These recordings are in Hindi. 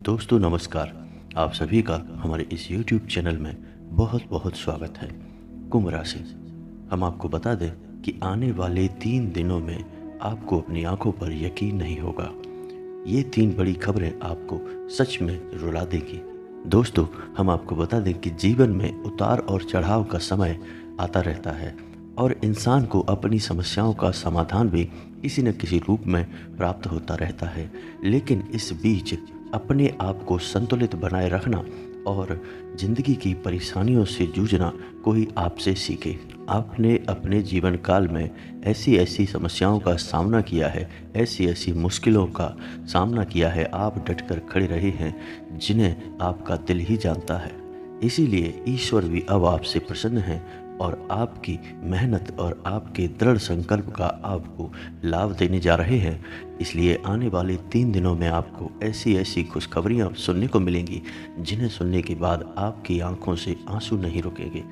दोस्तों नमस्कार। आप सभी का हमारे इस YouTube चैनल में बहुत बहुत स्वागत है। कुंभ राशि, हम आपको बता दें कि आने वाले 3 दिनों में आपको अपनी आंखों पर यकीन नहीं होगा। ये 3 बड़ी खबरें आपको सच में रुला देंगी। दोस्तों, हम आपको बता दें कि जीवन में उतार और चढ़ाव का समय आता रहता है और इंसान को अपनी समस्याओं का समाधान भी किसी न किसी रूप में प्राप्त होता रहता है। लेकिन इस बीच अपने आप को संतुलित बनाए रखना और ज़िंदगी की परेशानियों से जूझना कोई आपसे सीखे। आपने अपने जीवन काल में ऐसी ऐसी समस्याओं का सामना किया है, ऐसी ऐसी मुश्किलों का सामना किया है, आप डटकर खड़े रहे हैं जिन्हें आपका दिल ही जानता है। इसीलिए ईश्वर भी अब आपसे प्रसन्न हैं और आपकी मेहनत और आपके दृढ़ संकल्प का आपको लाभ देने जा रहे हैं। इसलिए आने वाले 3 दिनों में आपको ऐसी ऐसी खुशखबरियाँ सुनने को मिलेंगी जिन्हें सुनने के बाद आपकी आंखों से आंसू नहीं रुकेंगे।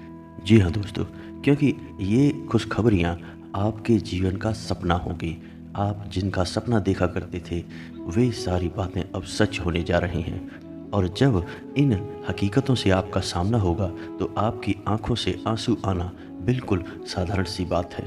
जी हाँ दोस्तों, क्योंकि ये खुशखबरियाँ आपके जीवन का सपना होगी। आप जिनका सपना देखा करते थे वे सारी बातें अब सच होने जा रही हैं और जब इन हकीकतों से आपका सामना होगा तो आपकी आंखों से आंसू आना बिल्कुल साधारण सी बात है।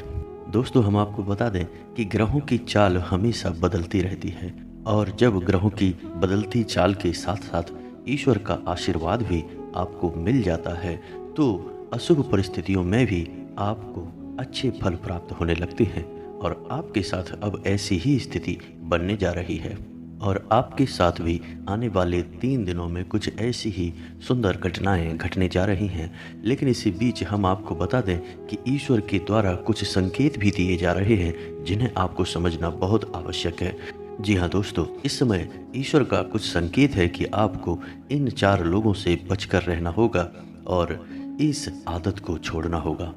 दोस्तों, हम आपको बता दें कि ग्रहों की चाल हमेशा बदलती रहती है और जब ग्रहों की बदलती चाल के साथ साथ ईश्वर का आशीर्वाद भी आपको मिल जाता है तो अशुभ परिस्थितियों में भी आपको अच्छे फल प्राप्त होने लगते हैं और आपके साथ अब ऐसी ही स्थिति बनने जा रही है और आपके साथ भी आने वाले 3 दिनों में कुछ ऐसी ही सुंदर घटनाएं घटने जा रही हैं। लेकिन इसी बीच हम आपको बता दें कि ईश्वर के द्वारा कुछ संकेत भी दिए जा रहे हैं जिन्हें आपको समझना बहुत आवश्यक है। जी हाँ दोस्तों, इस समय ईश्वर का कुछ संकेत है कि आपको इन 4 लोगों से बचकर रहना होगा और इस आदत को छोड़ना होगा।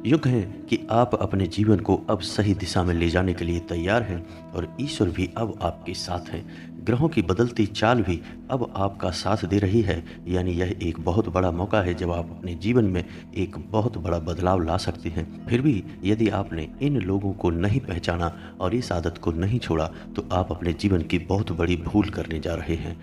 यूँ कहें कि आप अपने जीवन को अब सही दिशा में ले जाने के लिए तैयार हैं और ईश्वर भी अब आपके साथ हैं। ग्रहों की बदलती चाल भी अब आपका साथ दे रही है, यानी यह एक बहुत बड़ा मौका है जब आप अपने जीवन में एक बहुत बड़ा बदलाव ला सकते हैं। फिर भी यदि आपने इन लोगों को नहीं पहचाना और इस आदत को नहीं छोड़ा तो आप अपने जीवन की बहुत बड़ी भूल करने जा रहे हैं।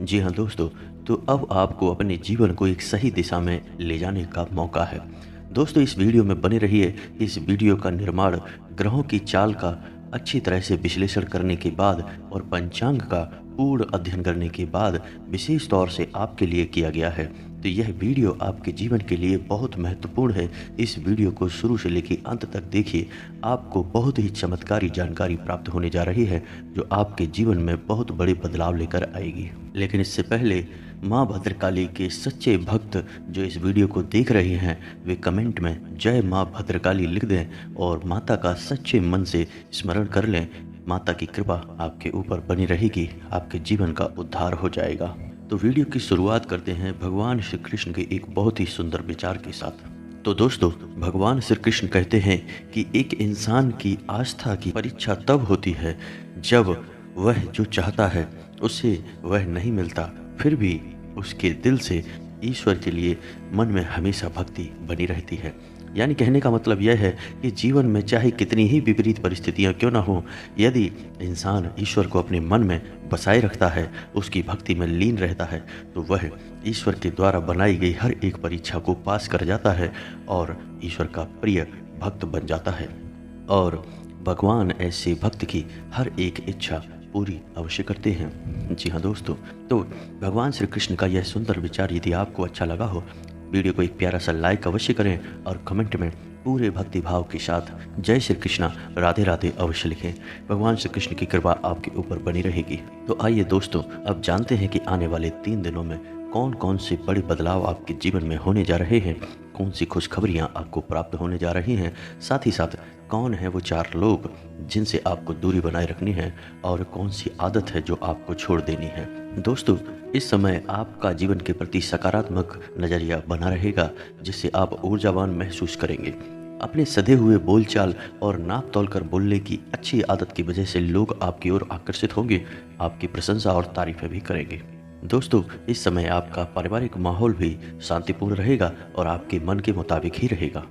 जी हाँ दोस्तों, तो अब आपको अपने जीवन को एक सही दिशा में ले जाने का मौका है। दोस्तों, इस वीडियो में बने रहिए। इस वीडियो का निर्माण ग्रहों की चाल का अच्छी तरह से विश्लेषण करने के बाद और पंचांग का पूर्ण अध्ययन करने के बाद विशेष तौर से आपके लिए किया गया है। तो यह वीडियो आपके जीवन के लिए बहुत महत्वपूर्ण है। इस वीडियो को शुरू से लेकर अंत तक देखिए, आपको बहुत ही चमत्कारी जानकारी प्राप्त होने जा रही है जो आपके जीवन में बहुत बड़े बदलाव लेकर आएगी। लेकिन इससे पहले माँ भद्रकाली के सच्चे भक्त जो इस वीडियो को देख रहे हैं वे कमेंट में जय माँ भद्रकाली लिख दें और माता का सच्चे मन से स्मरण कर लें। माता की कृपा आपके ऊपर बनी रहेगी, आपके जीवन का उद्धार हो जाएगा। तो वीडियो की शुरुआत करते हैं भगवान श्री कृष्ण के एक बहुत ही सुंदर विचार के साथ। तो दोस्तों, भगवान श्री कृष्ण कहते हैं कि एक इंसान की आस्था की परीक्षा तब होती है जब वह जो चाहता है उसे वह नहीं मिलता, फिर भी उसके दिल से ईश्वर के लिए मन में हमेशा भक्ति बनी रहती है। यानी कहने का मतलब यह है कि जीवन में चाहे कितनी ही विपरीत परिस्थितियां क्यों ना हो, यदि इंसान ईश्वर को अपने मन में बसाए रखता है, उसकी भक्ति में लीन रहता है, तो वह ईश्वर के द्वारा बनाई गई हर एक परीक्षा को पास कर जाता है और ईश्वर का प्रिय भक्त बन जाता है। और भगवान ऐसे भक्त की हर एक इच्छा पूरी अवश्य करते हैं। जी हाँ दोस्तों, तो भगवान श्री कृष्ण का यह सुंदर विचार यदि आपको अच्छा लगा हो, वीडियो को एक प्यारा सा लाइक अवश्य करें और कमेंट में पूरे भक्ति भाव के साथ जय श्री कृष्णा राधे राधे अवश्य लिखें। भगवान श्री कृष्ण की कृपा आपके ऊपर बनी रहेगी। तो आइए दोस्तों, अब जानते हैं कि आने वाले 3 दिनों में कौन कौन से बड़े बदलाव आपके जीवन में होने जा रहे हैं, कौन सी खुशखबरियाँ आपको प्राप्त होने जा रही हैं, साथ ही साथ कौन है वो 4 लोग जिनसे आपको दूरी बनाए रखनी है और कौन सी आदत है जो आपको छोड़ देनी है। दोस्तों, इस समय आपका जीवन के प्रति सकारात्मक नज़रिया बना रहेगा जिससे आप ऊर्जावान महसूस करेंगे। अपने सधे हुए बोलचाल और नाप तोल कर बोलने की अच्छी आदत की वजह से लोग आपकी ओर आकर्षित होंगे, आपकी प्रशंसा और तारीफें भी करेंगे। दोस्तों, इस समय आपका पारिवारिक माहौल भी शांतिपूर्ण रहेगा और आपके मन के मुताबिक ही रहेगा।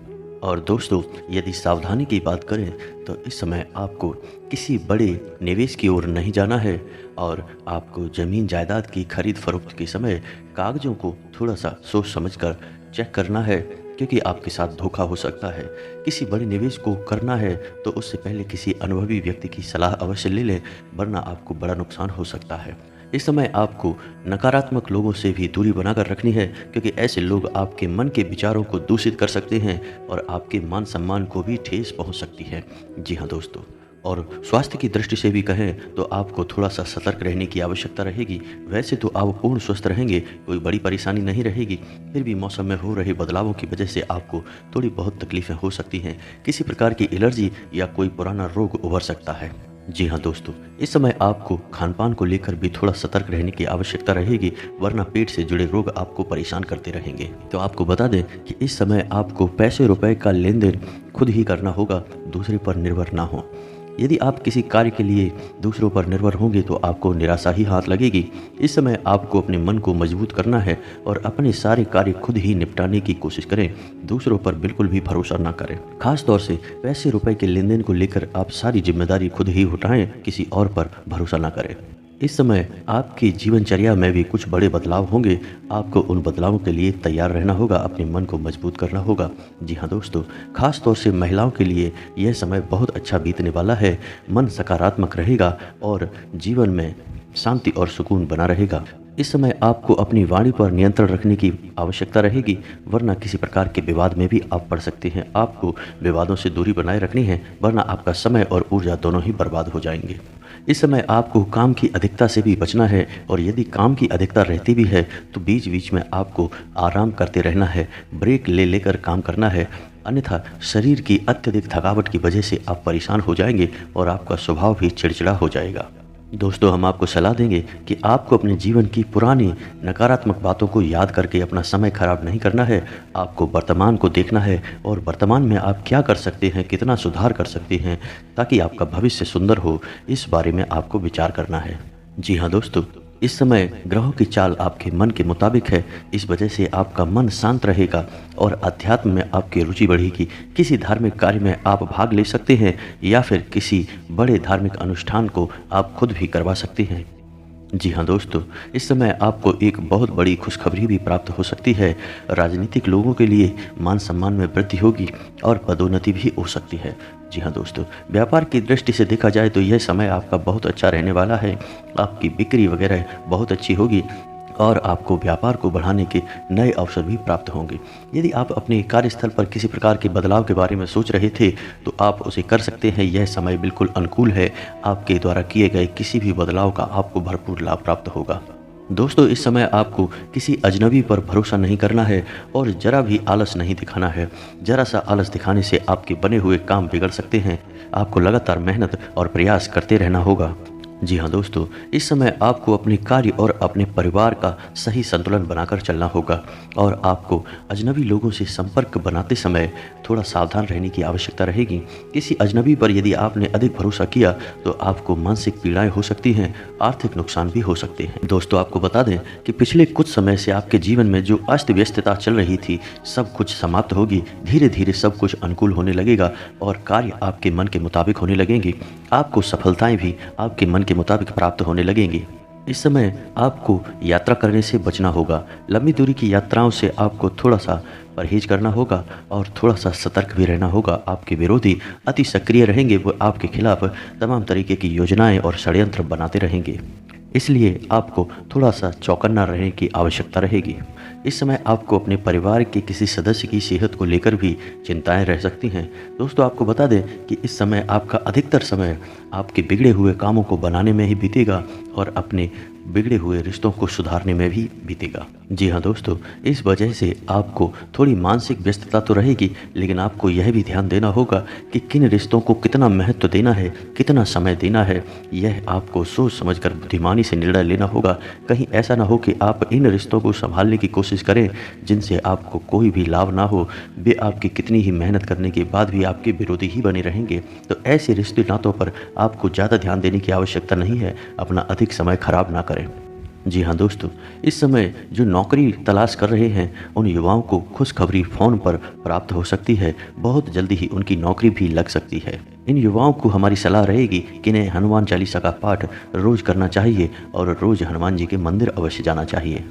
और दोस्तों, यदि सावधानी की बात करें तो इस समय आपको किसी बड़े निवेश की ओर नहीं जाना है और आपको ज़मीन जायदाद की खरीद फरोख्त के समय कागज़ों को थोड़ा सा सोच समझकर चेक करना है, क्योंकि आपके साथ धोखा हो सकता है। किसी बड़े निवेश को करना है तो उससे पहले किसी अनुभवी व्यक्ति की सलाह अवश्य ले लें, वरना आपको बड़ा नुकसान हो सकता है। इस समय आपको नकारात्मक लोगों से भी दूरी बनाकर रखनी है, क्योंकि ऐसे लोग आपके मन के विचारों को दूषित कर सकते हैं और आपके मान सम्मान को भी ठेस पहुंच सकती है। जी हाँ दोस्तों, और स्वास्थ्य की दृष्टि से भी कहें तो आपको थोड़ा सा सतर्क रहने की आवश्यकता रहेगी। वैसे तो आप पूर्ण स्वस्थ रहेंगे, कोई बड़ी परेशानी नहीं रहेगी, फिर भी मौसम में हो रहे बदलावों की वजह से आपको थोड़ी बहुत तकलीफें हो सकती हैं। किसी प्रकार की एलर्जी या कोई पुराना रोग उभर सकता है। जी हाँ दोस्तों, इस समय आपको खान-पान को लेकर भी थोड़ा सतर्क रहने की आवश्यकता रहेगी, वरना पेट से जुड़े रोग आपको परेशान करते रहेंगे। तो आपको बता दें कि इस समय आपको पैसे रुपए का लेन-देन खुद ही करना होगा, दूसरे पर निर्भर ना हो। यदि आप किसी कार्य के लिए दूसरों पर निर्भर होंगे तो आपको निराशा ही हाथ लगेगी। इस समय आपको अपने मन को मजबूत करना है और अपने सारे कार्य खुद ही निपटाने की कोशिश करें, दूसरों पर बिल्कुल भी भरोसा ना करें। खास तौर से पैसे रुपए के लेन देन को लेकर आप सारी जिम्मेदारी खुद ही उठाएं, किसी और पर भरोसा ना करें। इस समय आपकी जीवनचर्या में भी कुछ बड़े बदलाव होंगे, आपको उन बदलावों के लिए तैयार रहना होगा, अपने मन को मजबूत करना होगा। जी हाँ दोस्तों, खास तौर से महिलाओं के लिए यह समय बहुत अच्छा बीतने वाला है। मन सकारात्मक रहेगा और जीवन में शांति और सुकून बना रहेगा। इस समय आपको अपनी वाणी पर नियंत्रण रखने की आवश्यकता रहेगी, वरना किसी प्रकार के विवाद में भी आप पड़ सकते हैं। आपको विवादों से दूरी बनाए रखनी है, वरना आपका समय और ऊर्जा दोनों ही बर्बाद हो जाएंगे। इस समय आपको काम की अधिकता से भी बचना है, और यदि काम की अधिकता रहती भी है तो बीच बीच में आपको आराम करते रहना है, ब्रेक ले लेकर काम करना है, अन्यथा शरीर की अत्यधिक थकावट की वजह से आप परेशान हो जाएंगे और आपका स्वभाव भी चिड़चिड़ा हो जाएगा। दोस्तों, हम आपको सलाह देंगे कि आपको अपने जीवन की पुरानी नकारात्मक बातों को याद करके अपना समय खराब नहीं करना है। आपको वर्तमान को देखना है और वर्तमान में आप क्या कर सकते हैं, कितना सुधार कर सकते हैं ताकि आपका भविष्य सुंदर हो, इस बारे में आपको विचार करना है। जी हाँ दोस्तों, इस समय ग्रहों की चाल आपके मन के मुताबिक है, इस वजह से आपका मन शांत रहेगा और अध्यात्म में आपकी रुचि बढ़ेगी। किसी धार्मिक कार्य में आप भाग ले सकते हैं या फिर किसी बड़े धार्मिक अनुष्ठान को आप खुद भी करवा सकते हैं। जी हाँ दोस्तों, इस समय आपको एक बहुत बड़ी खुशखबरी भी प्राप्त हो सकती है। राजनीतिक लोगों के लिए मान सम्मान में वृद्धि होगी और पदोन्नति भी हो सकती है। जी हाँ दोस्तों, व्यापार की दृष्टि से देखा जाए तो यह समय आपका बहुत अच्छा रहने वाला है। आपकी बिक्री वगैरह बहुत अच्छी होगी और आपको व्यापार को बढ़ाने के नए अवसर भी प्राप्त होंगे। यदि आप अपने कार्यस्थल पर किसी प्रकार के बदलाव के बारे में सोच रहे थे तो आप उसे कर सकते हैं। यह समय बिल्कुल अनुकूल है। आपके द्वारा किए गए किसी भी बदलाव का आपको भरपूर लाभ प्राप्त होगा। दोस्तों, इस समय आपको किसी अजनबी पर भरोसा नहीं करना है और ज़रा भी आलस नहीं दिखाना है। ज़रा सा आलस दिखाने से आपके बने हुए काम बिगड़ सकते हैं। आपको लगातार मेहनत और प्रयास करते रहना होगा। जी हाँ दोस्तों, इस समय आपको अपने कार्य और अपने परिवार का सही संतुलन बनाकर चलना होगा और आपको अजनबी लोगों से संपर्क बनाते समय थोड़ा सावधान रहने की आवश्यकता रहेगी। किसी अजनबी पर यदि आपने अधिक भरोसा किया तो आपको मानसिक पीड़ाएं हो सकती हैं, आर्थिक नुकसान भी हो सकते हैं। दोस्तों, आपको बता दें कि पिछले कुछ समय से आपके जीवन में जो अस्त व्यस्तता चल रही थी, सब कुछ समाप्त होगी। धीरे धीरे सब कुछ अनुकूल होने लगेगा और कार्य आपके मन के मुताबिक होने लगेंगे। आपको सफलताएं भी आपके मन के मुताबिक प्राप्त होने लगेंगी। इस समय आपको यात्रा करने से बचना होगा। लंबी दूरी की यात्राओं से आपको थोड़ा सा परहेज करना होगा और थोड़ा सा सतर्क भी रहना होगा। आपके विरोधी अति सक्रिय रहेंगे, वो आपके खिलाफ तमाम तरीके की योजनाएं और षड्यंत्र बनाते रहेंगे, इसलिए आपको थोड़ा सा चौकन्ना रहने की आवश्यकता रहेगी। इस समय आपको अपने परिवार के किसी सदस्य की सेहत को लेकर भी चिंताएं रह सकती हैं। दोस्तों, आपको बता दें कि इस समय आपका अधिकतर समय आपके बिगड़े हुए कामों को बनाने में ही बीतेगा और अपने बिगड़े हुए रिश्तों को सुधारने में भी बीतेगा। जी हाँ दोस्तों, इस वजह से आपको थोड़ी मानसिक व्यस्तता तो रहेगी, लेकिन आपको यह भी ध्यान देना होगा कि किन रिश्तों को कितना महत्व देना है, कितना समय देना है। यह आपको सोच समझकर बुद्धिमानी से निर्णय लेना होगा। कहीं ऐसा ना हो कि आप इन रिश्तों को संभालने की कोशिश करें जिनसे आपको कोई भी लाभ ना हो। वे आपकी कितनी ही मेहनत करने के बाद भी आपके विरोधी ही बने रहेंगे। तो ऐसे रिश्ते नातों पर आपको ज़्यादा ध्यान देने की आवश्यकता नहीं है। अपना अधिक समय खराब ना करें। जी हाँ दोस्तों, इस समय जो नौकरी तलाश कर रहे हैं उन युवाओं को खुशखबरी फ़ोन पर प्राप्त हो सकती है। बहुत जल्दी ही उनकी नौकरी भी लग सकती है। इन युवाओं को हमारी सलाह रहेगी कि इन्हें हनुमान चालीसा का पाठ रोज़ करना चाहिए और रोज़ हनुमान जी के मंदिर अवश्य जाना चाहिए।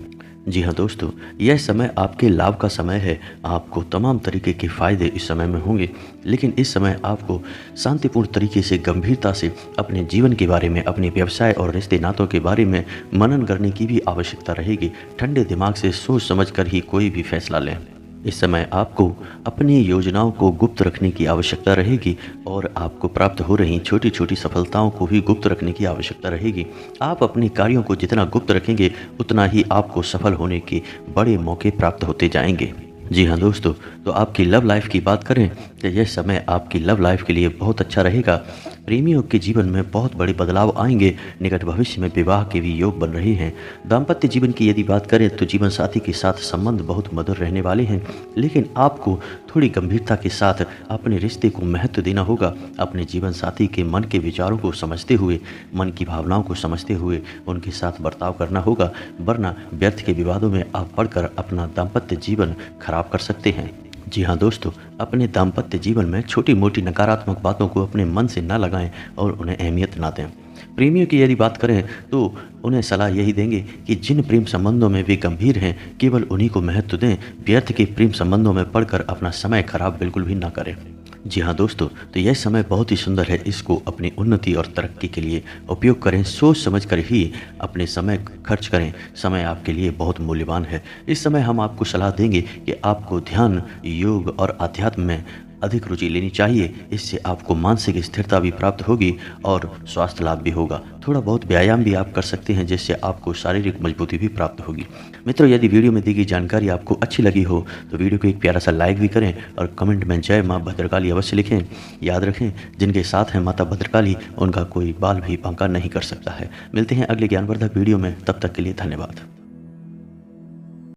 जी हाँ दोस्तों, यह समय आपके लाभ का समय है। आपको तमाम तरीके के फ़ायदे इस समय में होंगे, लेकिन इस समय आपको शांतिपूर्ण तरीके से, गंभीरता से अपने जीवन के बारे में, अपने व्यवसाय और रिश्ते नातों के बारे में मनन करने की भी आवश्यकता रहेगी। ठंडे दिमाग से सोच समझ कर ही कोई भी फैसला लें। इस समय आपको अपनी योजनाओं को गुप्त रखने की आवश्यकता रहेगी और आपको प्राप्त हो रही छोटी-छोटी सफलताओं को भी गुप्त रखने की आवश्यकता रहेगी। आप अपने कार्यों को जितना गुप्त रखेंगे, उतना ही आपको सफल होने के बड़े मौके प्राप्त होते जाएँगे। जी हाँ दोस्तों, तो आपकी लव लाइफ़ की बात करें तो यह समय आपकी लव लाइफ़ के लिए बहुत अच्छा रहेगा। प्रेमियों के जीवन में बहुत बड़े बदलाव आएँगे। निकट भविष्य में विवाह के भी योग बन रहे हैं। दाम्पत्य जीवन की यदि बात करें तो जीवन साथी के साथ संबंध बहुत मधुर रहने वाले हैं, लेकिन आपको थोड़ी गंभीरता के साथ अपने रिश्ते को महत्व देना होगा। अपने जीवन साथी के मन के विचारों को समझते हुए, मन की भावनाओं को समझते हुए उनके साथ बर्ताव करना होगा, वरना व्यर्थ के विवादों में आप पड़कर अपना दाम्पत्य जीवन खराब कर सकते हैं। जी हाँ दोस्तों, अपने दाम्पत्य जीवन में छोटी-मोटी नकारात्मक बातों को अपने मन से ना लगाएँ और उन्हें अहमियत ना दें। प्रेमियों की यदि बात करें तो उन्हें सलाह यही देंगे कि जिन प्रेम संबंधों में वे गंभीर हैं, केवल उन्हीं को महत्व दें। व्यर्थ के प्रेम संबंधों में पड़कर अपना समय खराब बिल्कुल भी ना करें। जी हाँ दोस्तों, तो यह समय बहुत ही सुंदर है। इसको अपनी उन्नति और तरक्की के लिए उपयोग करें। सोच समझ कर ही अपने समय खर्च करें। समय आपके लिए बहुत मूल्यवान है। इस समय हम आपको सलाह देंगे कि आपको ध्यान, योग और अध्यात्म में अधिक रुचि लेनी चाहिए। इससे आपको मानसिक स्थिरता भी प्राप्त होगी और स्वास्थ्य लाभ भी होगा। थोड़ा बहुत व्यायाम भी आप कर सकते हैं, जिससे आपको शारीरिक मजबूती भी प्राप्त होगी। मित्रों, यदि वीडियो में दी गई जानकारी आपको अच्छी लगी हो तो वीडियो को एक प्यारा सा लाइक भी करें और कमेंट में जय माँ भद्रकाली अवश्य लिखें। याद रखें, जिनके साथ हैं माता भद्रकाली, उनका कोई बाल भी बांका नहीं कर सकता है। मिलते हैं अगले ज्ञानवर्धक वीडियो में, तब तक के लिए धन्यवाद।